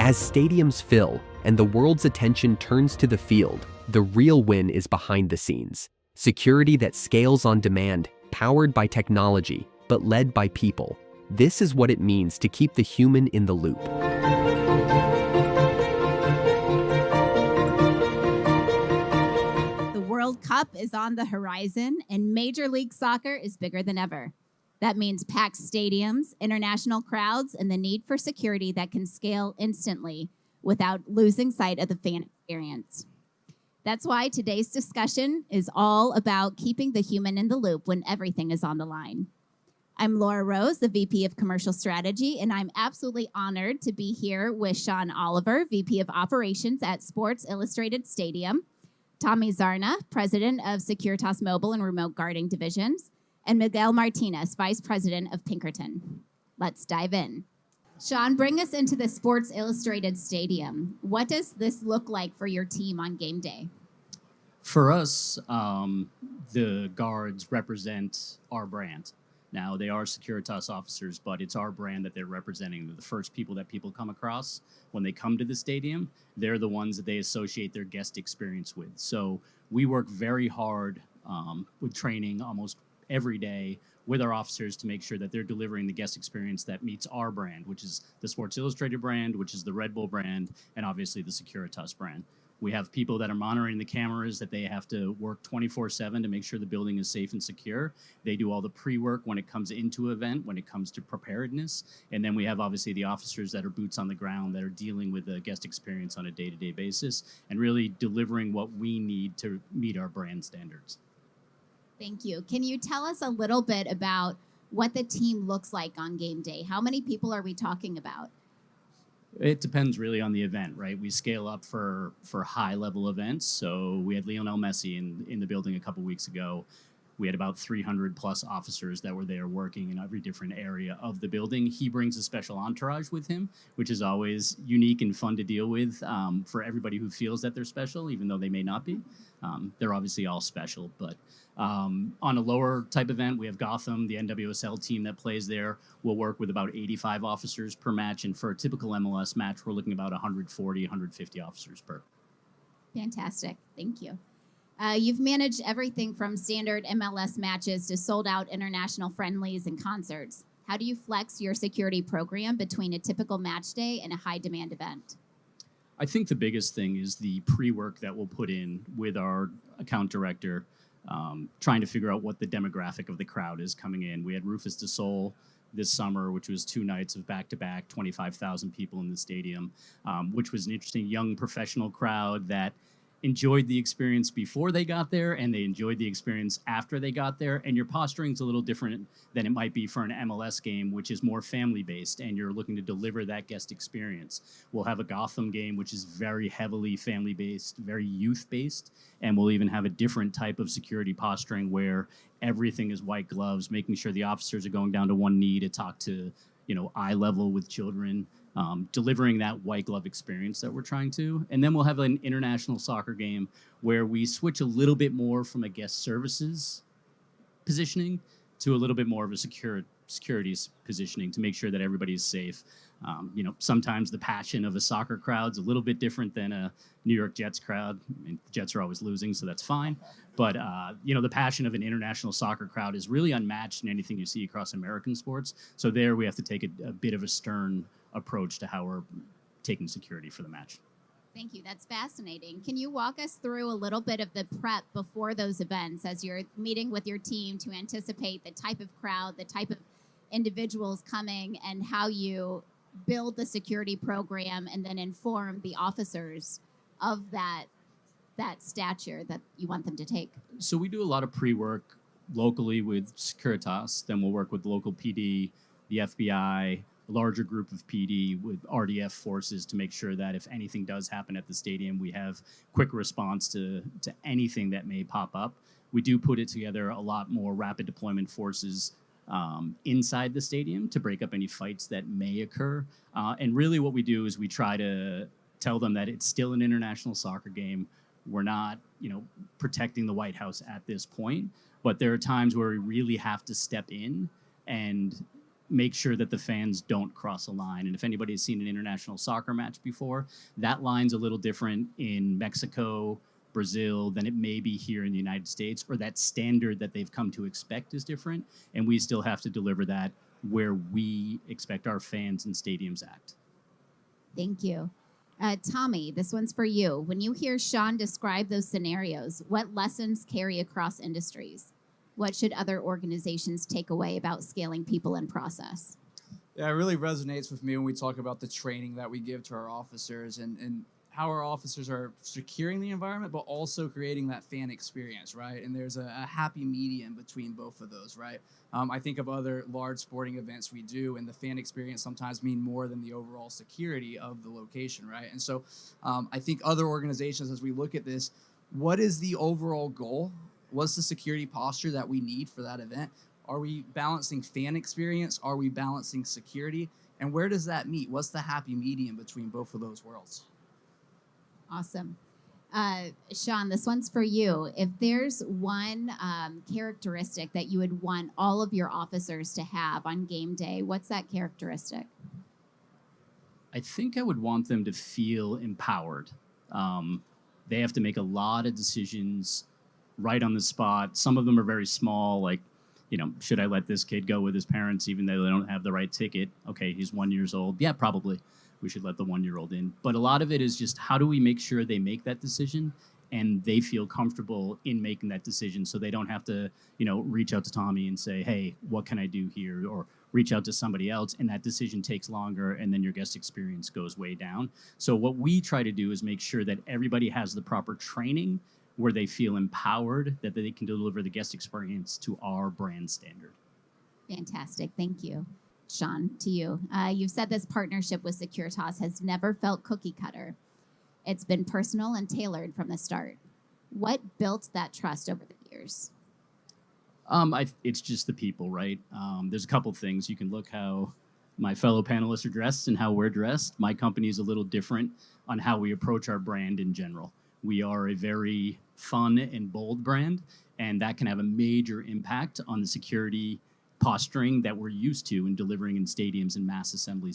As stadiums fill and the world's attention turns to the field, the real win is behind the scenes. Security that scales on demand, powered by technology, but led by people. This is what it means to keep the human in the loop. The World Cup is on the horizon, and Major League Soccer is bigger than ever. That means packed stadiums, international crowds, and the need for security that can scale instantly without losing sight of the fan experience. That's why today's discussion is all about keeping the human in the loop when everything is on the line. I'm Laura Rose, the VP of Commercial Strategy, and I'm absolutely honored to be here with Sean Oliver, VP of Operations at Sports Illustrated Stadium, Tommy Zarna, President of Securitas Mobile and Remote Guarding Divisions, and Miguel Martinez, Vice President of Pinkerton. Let's dive in. Sean, bring us into the Sports Illustrated Stadium. What does this look like for your team on game day? For us, the guards represent our brand. Now, they are Securitas officers, but it's our brand that they're representing. They're the first people that people come across when they come to the stadium. They're the ones that they associate their guest experience with. So we work very hard with training almost every day with our officers to make sure that they're delivering the guest experience that meets our brand, which is the Sports Illustrated brand, which is the Red Bull brand, and obviously the Securitas brand. We have people that are monitoring the cameras that they have to work 24/7 to make sure the building is safe and secure. They do all the pre-work when it comes into an event, when it comes to preparedness. And then we have obviously the officers that are boots on the ground that are dealing with the guest experience on a day-to-day basis and really delivering what we need to meet our brand standards. Thank you. Can you tell us a little bit about what the team looks like on game day? How many people are we talking about? It depends really on the event, right? We scale up for high-level events. So we had Lionel Messi in the building a couple weeks ago. We had about 300-plus officers that were there working in every different area of the building. He brings a special entourage with him, which is always unique and fun to deal with for everybody who feels that they're special, even though they may not be. They're obviously all special, but on a lower type event, we have Gotham, the NWSL team that plays there. We'll work with about 85 officers per match, and for a typical MLS match, we're looking about 140, 150 officers per. Fantastic. Thank you. You've managed everything from standard MLS matches to sold-out international friendlies and concerts. How do you flex your security program between a typical match day and a high-demand event? I think the biggest thing is the pre-work that we'll put in with our account director, trying to figure out what the demographic of the crowd is coming in. We had Rufus Du Sol this summer, which was 2 nights of back-to-back, 25,000 people in the stadium, which was an interesting young professional crowd that enjoyed the experience before they got there, and they enjoyed the experience after they got there. And your posturing's a little different than it might be for an MLS game, which is more family-based, and you're looking to deliver that guest experience. We'll have a Gotham game, which is very heavily family-based, very youth-based, and we'll even have a different type of security posturing where everything is white gloves, making sure the officers are going down to one knee to talk to, eye level with children. Delivering that white glove experience that we're trying to. And then we'll have an international soccer game where we switch a little bit more from a guest services positioning to a little bit more of a security positioning to make sure that everybody's safe. Sometimes the passion of a soccer crowd's a little bit different than a New York Jets crowd. I mean, the Jets are always losing, so that's fine. But, the passion of an international soccer crowd is really unmatched in anything you see across American sports. So there we have to take a bit of a stern approach to how we're taking security for the match. Thank you. That's fascinating. Can you walk us through a little bit of the prep before those events as you're meeting with your team to anticipate the type of crowd, the type of individuals coming, and how you build the security program and then inform the officers of that stature that you want them to take? So we do a lot of pre-work locally with Securitas. Then we'll work with local PD, the FBI, a larger group of PD with RDF forces to make sure that if anything does happen at the stadium, we have quick response to anything that may pop up. We do put it together a lot more rapid deployment forces inside the stadium to break up any fights that may occur. And really what we do is we try to tell them that it's still an international soccer game. We're not, protecting the White House at this point, but there are times where we really have to step in and make sure that the fans don't cross a line. And if anybody has seen an international soccer match before, that line's a little different in Mexico, Brazil than it may be here in the United States, or that standard that they've come to expect is different. And we still have to deliver that where we expect our fans and stadiums act. Thank you. Tommy, this one's for you. When you hear Sean describe those scenarios, what lessons carry across industries? What should other organizations take away about scaling people and process? Yeah, it really resonates with me when we talk about the training that we give to our officers and how our officers are securing the environment, but also creating that fan experience, right? And there's a happy medium between both of those, right? I think of other large sporting events we do, and the fan experience sometimes mean more than the overall security of the location, right? And so I think other organizations, as we look at this, what is the overall goal? What's the security posture that we need for that event? Are we balancing fan experience? Are we balancing security? And where does that meet? What's the happy medium between both of those worlds? Awesome. Sean, this one's for you. If there's one characteristic that you would want all of your officers to have on game day, what's that characteristic? I think I would want them to feel empowered. They have to make a lot of decisions right on the spot. Some of them are very small, like, should I let this kid go with his parents even though they don't have the right ticket? Okay, he's 1 year old. Yeah, probably. We should let the 1 year old in. But a lot of it is just how do we make sure they make that decision and they feel comfortable in making that decision so they don't have to, reach out to Tommy and say, hey, what can I do here? Or reach out to somebody else, and that decision takes longer, and then your guest experience goes way down. So what we try to do is make sure that everybody has the proper training where they feel empowered, that they can deliver the guest experience to our brand standard. Fantastic. Thank you. Sean, to you. You've said this partnership with Securitas has never felt cookie cutter. It's been personal and tailored from the start. What built that trust over the years? It's just the people, right? There's a couple things. You can look how my fellow panelists are dressed and how we're dressed. My company is a little different on how we approach our brand in general. We are a very fun and bold brand, and that can have a major impact on the security posturing that we're used to in delivering in stadiums and mass assembly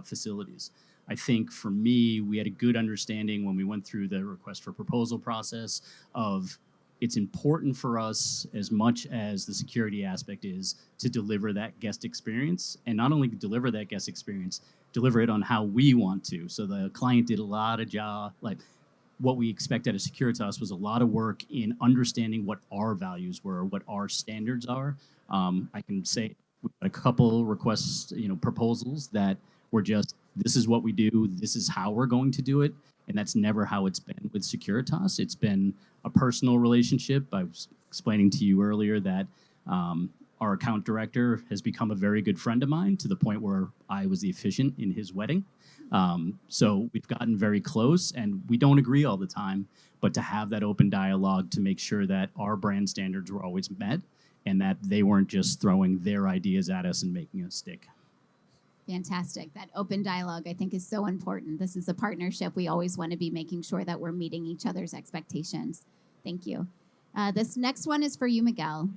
facilities. I think for me, we had a good understanding when we went through the request for proposal process of it's important for us as much as the security aspect is to deliver that guest experience, and not only deliver that guest experience, deliver it on how we want to. So the client did a lot of job, like what we expect out of Securitas was a lot of work in understanding what our values were, what our standards are. I can say a couple requests, proposals that were just, this is what we do, this is how we're going to do it. And that's never how it's been with Securitas. It's been a personal relationship. I was explaining to you earlier that our account director has become a very good friend of mine to the point where I was the officiant in his wedding. So we've gotten very close, and we don't agree all the time, but to have that open dialogue to make sure that our brand standards were always met and that they weren't just throwing their ideas at us and making us stick. Fantastic. That open dialogue, I think, is so important. This is a partnership. We always want to be making sure that we're meeting each other's expectations. Thank you. This next one is for you, Miguel.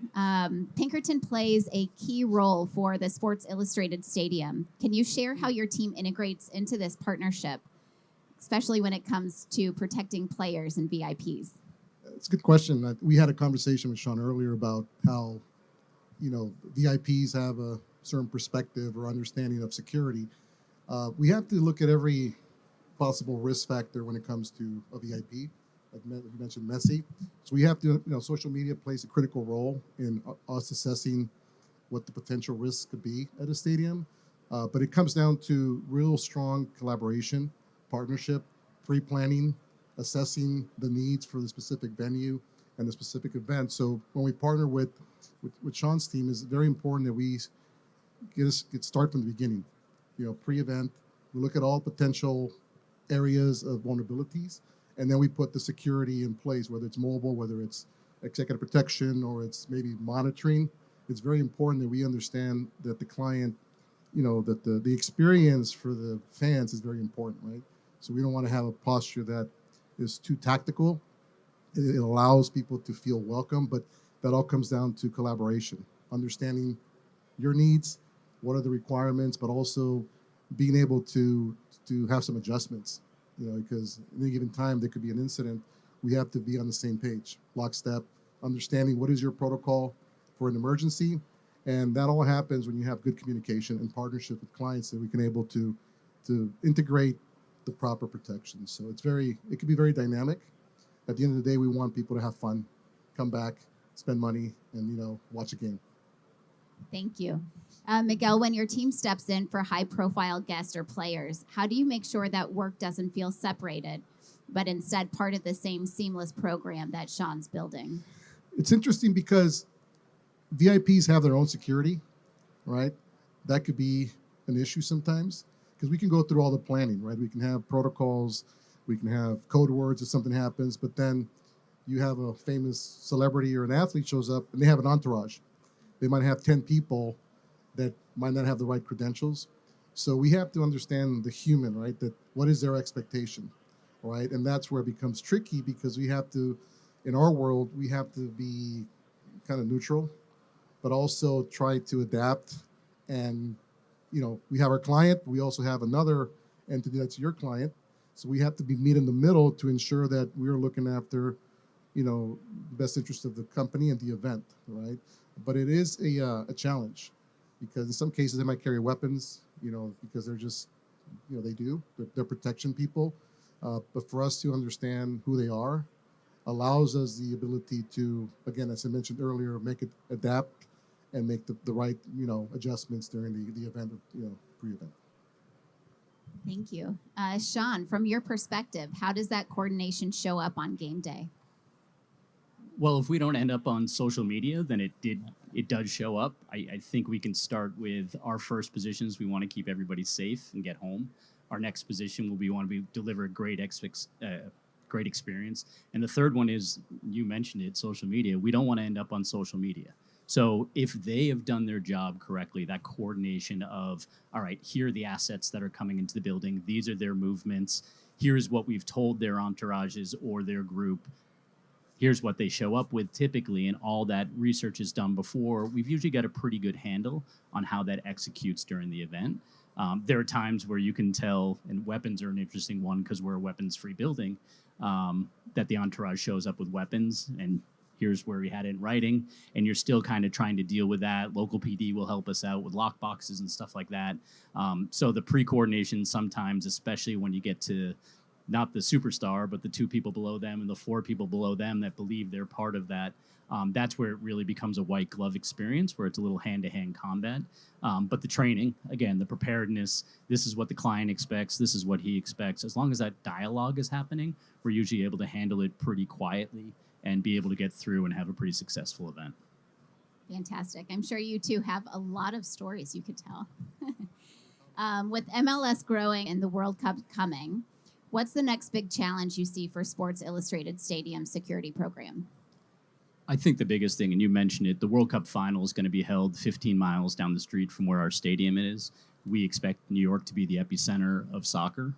Pinkerton plays a key role for the Sports Illustrated Stadium. Can you share how your team integrates into this partnership, especially when it comes to protecting players and VIPs? It's a good question. We had a conversation with Sean earlier about how, VIPs have a certain perspective or understanding of security. We have to look at every possible risk factor when it comes to a VIP. Like you mentioned, Messi. So we have to, social media plays a critical role in us assessing what the potential risks could be at a stadium. But it comes down to real strong collaboration, partnership, pre-planning, assessing the needs for the specific venue and the specific event. So when we partner with Sean's team, it's very important that we get started from the beginning. Pre-event, we look at all potential areas of vulnerabilities, and then we put the security in place, whether it's mobile, whether it's executive protection, or it's maybe monitoring. It's very important that we understand that the client, that the experience for the fans is very important, right? So we don't want to have a posture that is too tactical. It allows people to feel welcome, but that all comes down to collaboration, understanding your needs, what are the requirements, but also being able to have some adjustments, because at any given time there could be an incident. We have to be on the same page, lockstep, understanding what is your protocol for an emergency. And that all happens when you have good communication and partnership with clients, that we can able to integrate the proper protections. So it can be very dynamic. At the end of the day, we want people to have fun, come back, spend money, and watch a game. Thank you. Miguel, when your team steps in for high-profile guests or players, how do you make sure that work doesn't feel separated, but instead part of the same seamless program that Sean's building? It's interesting because VIPs have their own security, right? That could be an issue sometimes, because we can go through all the planning, right? We can have protocols, we can have code words if something happens, but then you have a famous celebrity or an athlete shows up and they have an entourage. They might have 10 people that might not have the right credentials. So we have to understand the human, right? That what is their expectation, right? And that's where it becomes tricky, because we have to, in our world, we have to be kind of neutral, but also try to adapt. And, we have our client, but we also have another entity that's your client. So we have to meet in the middle to ensure that we're looking after, the best interest of the company and the event, right? But it is a challenge, because in some cases they might carry weapons, because they're just, they're protection people. But for us to understand who they are allows us the ability to, again, as I mentioned earlier, make it adapt and make the right, adjustments during the event, pre-event. Thank you. Sean, from your perspective, how does that coordination show up on game day? Well, if we don't end up on social media, then it does show up. I think we can start with our first positions. We want to keep everybody safe and get home. Our next position will be deliver a great experience. And the third one is, you mentioned it, social media. We don't want to end up on social media. So if they have done their job correctly, that coordination of, all right, here are the assets that are coming into the building. These are their movements. Here's what we've told their entourages or their group. Here's what they show up with typically, and all that research is done before. We've usually got a pretty good handle on how that executes during the event. There are times where you can tell, and weapons are an interesting one because we're a weapons-free building, that the entourage shows up with weapons, and here's where we had it in writing, and you're still kind of trying to deal with that. Local PD will help us out with lock boxes and stuff like that. So the pre-coordination sometimes, especially when you get to not the superstar, but the 2 people below them and the 4 people below them that believe they're part of that, that's where it really becomes a white glove experience, where it's a little hand-to-hand combat. But the training, again, the preparedness, this is what the client expects, this is what he expects. As long as that dialogue is happening, we're usually able to handle it pretty quietly and be able to get through and have a pretty successful event. Fantastic. I'm sure you two have a lot of stories you could tell. With MLS growing and the World Cup coming, what's the next big challenge you see for Sports Illustrated Stadium security program? I think the biggest thing, and you mentioned it, the World Cup final is going to be held 15 miles down the street from where our stadium is. We expect New York to be the epicenter of soccer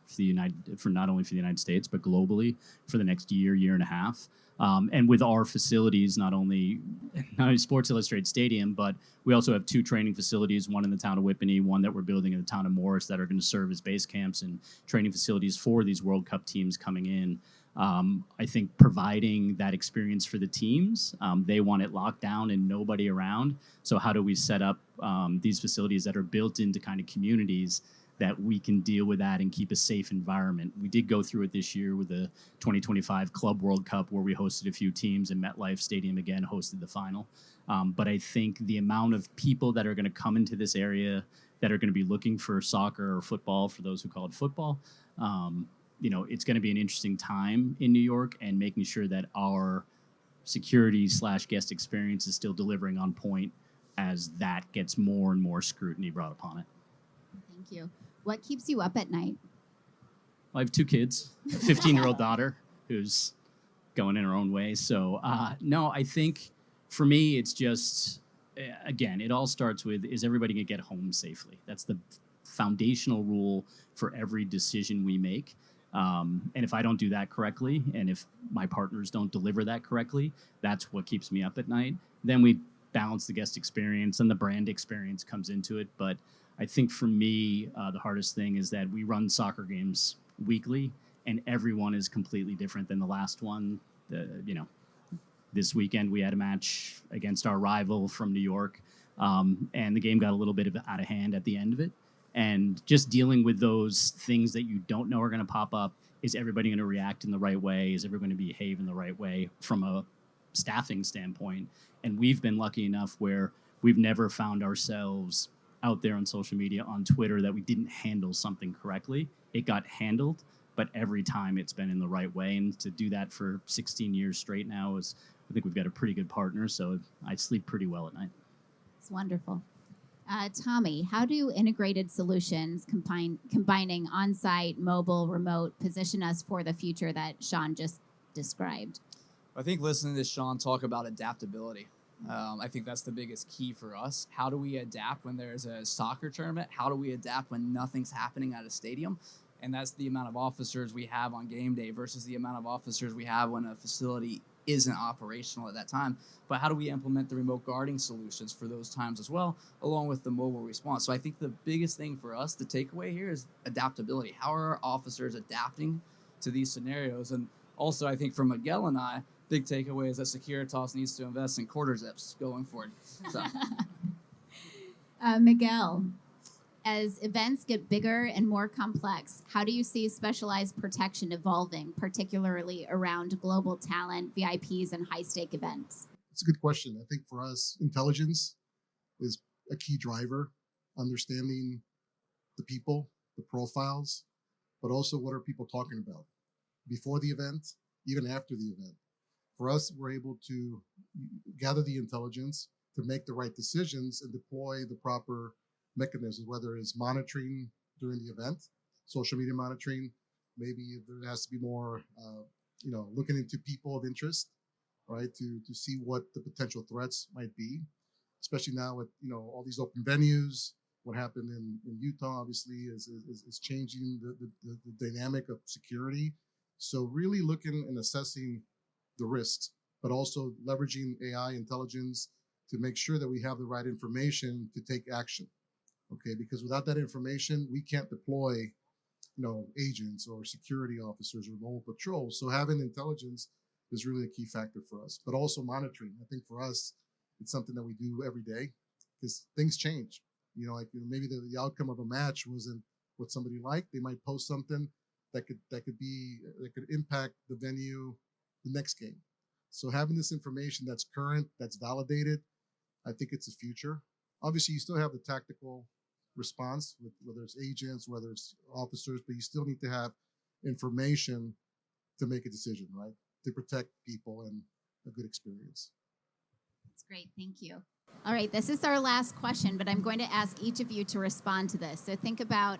for not only for the United States, but globally for the next year and a half. And with our facilities, not only Sports Illustrated Stadium, but we also have 2 training facilities, one in the town of Whippany, one that we're building in the town of Morris, that are going to serve as base camps and training facilities for these World Cup teams coming in. I think providing that experience for the teams, they want it locked down and nobody around. So how do we set up these facilities that are built into kind of communities that we can deal with that and keep a safe environment? We did go through it this year with the 2025 Club World Cup, where we hosted a few teams, and MetLife Stadium again hosted the final. But I think the amount of people that are going to come into this area that are going to be looking for soccer or football, for those who call it football, it's going to be an interesting time in New York, and making sure that our security/guest experience is still delivering on point as that gets more and more scrutiny brought upon it. Thank you. What keeps you up at night? I have 2 kids, a 15-year-old daughter who's going in her own way. So, no, I think for me, it's just, again, it all starts with, is everybody going to get home safely? That's the foundational rule for every decision we make. And if I don't do that correctly, and if my partners don't deliver that correctly, that's what keeps me up at night. Then we balance the guest experience, and the brand experience comes into it. But I think for me, the hardest thing is that we run soccer games weekly, and everyone is completely different than the last one. This weekend we had a match against our rival from New York, and the game got a little bit out of hand at the end of it. And just dealing with those things that you don't know are going to pop up. Is everybody going to react in the right way? Is everyone going to behave in the right way from a staffing standpoint? And we've been lucky enough where we've never found ourselves out there on social media, on Twitter, that we didn't handle something correctly. It got handled, but every time it's been in the right way. And to do that for 16 years straight now is, I think we've got a pretty good partner, so I sleep pretty well at night. It's wonderful. Tommy, how do integrated solutions combining on-site, mobile, remote position us for the future that Sean just described? I think listening to Sean talk about adaptability, I think that's the biggest key for us. How do we adapt when there's a soccer tournament? How do we adapt when nothing's happening at a stadium? And that's the amount of officers we have on game day versus the amount of officers we have when a facility isn't operational at that time. But how do we implement the remote guarding solutions for those times as well, along with the mobile response? So I think the biggest thing for us, the takeaway here, is adaptability. How are our officers adapting to these scenarios? And also, I think for Miguel and I, big takeaway is that Securitas needs to invest in quarter zips going forward. So. Miguel, as events get bigger and more complex, how do you see specialized protection evolving, particularly around global talent, VIPs, and high-stake events? It's a good question. I think for us, intelligence is a key driver, understanding the people, the profiles, but also what are people talking about before the event, even after the event. For us, we're able to gather the intelligence to make the right decisions and deploy the proper mechanisms, whether it's monitoring during the event, social media monitoring, maybe there has to be more, looking into people of interest, right, to see what the potential threats might be, especially now with, all these open venues. What happened in Utah, obviously, is changing the dynamic of security. So really looking and assessing the risks, but also leveraging AI intelligence to make sure that we have the right information to take action. Okay, because without that information, we can't deploy, agents or security officers or mobile patrols. So having intelligence is really a key factor for us, but also monitoring. I think for us, it's something that we do every day because things change. Maybe the outcome of a match wasn't what somebody liked. They might post something that could impact the venue the next game. So having this information that's current, that's validated, I think it's the future. Obviously, you still have the tactical response, whether it's agents, whether it's officers, but you still need to have information to make a decision, right? To protect people and a good experience. That's great. Thank you. All right, this is our last question, but I'm going to ask each of you to respond to this. So think about,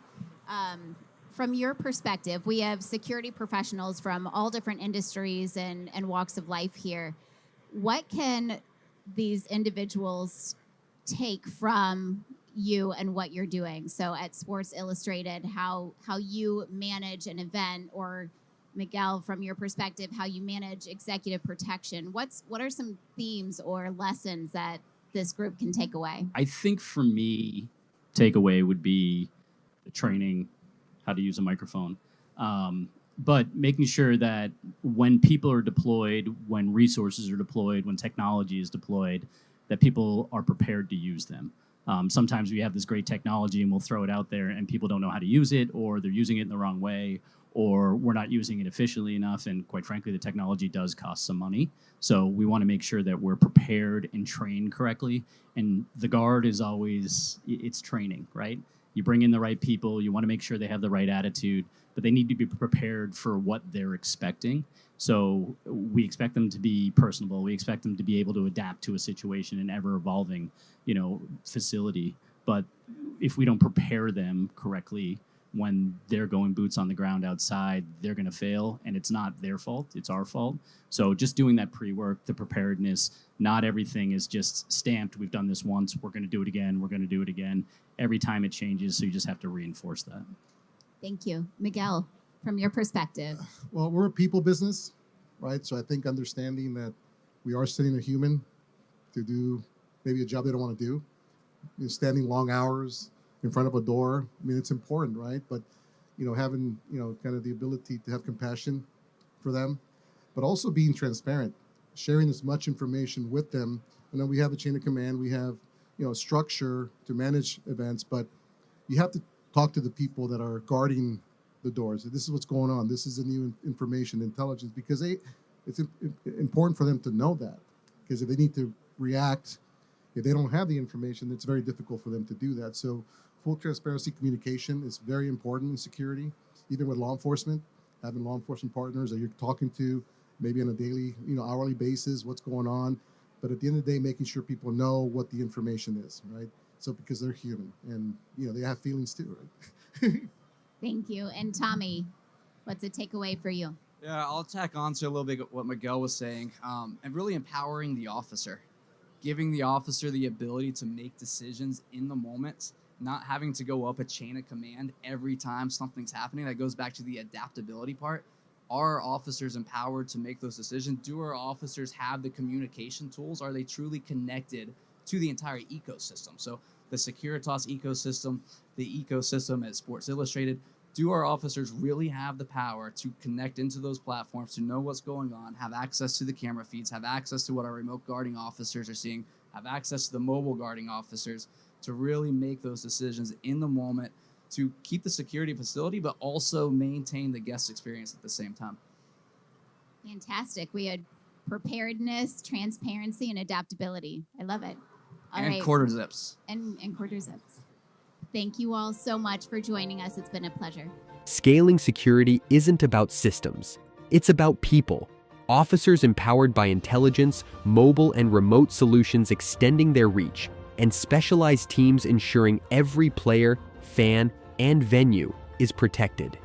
from your perspective, we have security professionals from all different industries and walks of life here. What can these individuals take from you and what you're doing? So at Sports Illustrated, how you manage an event, or Miguel, from your perspective, how you manage executive protection. What are some themes or lessons that this group can take away? I think for me, takeaway would be the training, how to use a microphone. But making sure that when people are deployed, when resources are deployed, when technology is deployed, that people are prepared to use them. Sometimes we have this great technology and we'll throw it out there and people don't know how to use it, or they're using it in the wrong way, or we're not using it efficiently enough. And quite frankly, the technology does cost some money. So we want to make sure that we're prepared and trained correctly. And the guard is always, it's training, right? You bring in the right people, you want to make sure they have the right attitude, but they need to be prepared for what they're expecting. So we expect them to be personable. We expect them to be able to adapt to a situation, an ever-evolving, facility. But if we don't prepare them correctly when they're going boots on the ground outside, they're going to fail, and it's not their fault, it's our fault. So just doing that pre-work, the preparedness, not everything is just stamped, we've done this once, we're going to do it again, we're going to do it again. Every time it changes, so you just have to reinforce that. Thank you. Miguel, from your perspective. Well, we're a people business, right? So I think understanding that we are sending a human to do maybe a job they don't want to do. Standing long hours in front of a door. I mean, it's important, right? But having kind of the ability to have compassion for them, but also being transparent, sharing as much information with them. And then we have a chain of command. We have structure to manage events, but you have to talk to the people that are guarding the doors. This is what's going on. This is the new information, intelligence, because it's important for them to know that. Because if they need to react, if they don't have the information, it's very difficult for them to do that. So full transparency communication is very important in security, even with law enforcement, having law enforcement partners that you're talking to maybe on a daily, hourly basis, what's going on. But at the end of the day, making sure people know what the information is, right? So because they're human and, they have feelings too, right? Thank you. And Tommy, what's a takeaway for you? Yeah, I'll tack on to a little bit what Miguel was saying, and really empowering the officer, giving the officer the ability to make decisions in the moment, not having to go up a chain of command every time something's happening. That goes back to the adaptability part. Are officers empowered to make those decisions? Do our officers have the communication tools? Are they truly connected to the entire ecosystem? So the Securitas ecosystem, the ecosystem at Sports Illustrated, do our officers really have the power to connect into those platforms, to know what's going on, have access to the camera feeds, have access to what our remote guarding officers are seeing, have access to the mobile guarding officers to really make those decisions in the moment to keep the security facility, but also maintain the guest experience at the same time. Fantastic. We had preparedness, transparency, and adaptability. I love it. All and right. quarter zips. And quarter zips. Thank you all so much for joining us. It's been a pleasure. Scaling security isn't about systems. It's about people. Officers empowered by intelligence, mobile and remote solutions extending their reach, and specialized teams ensuring every player, fan, and venue is protected.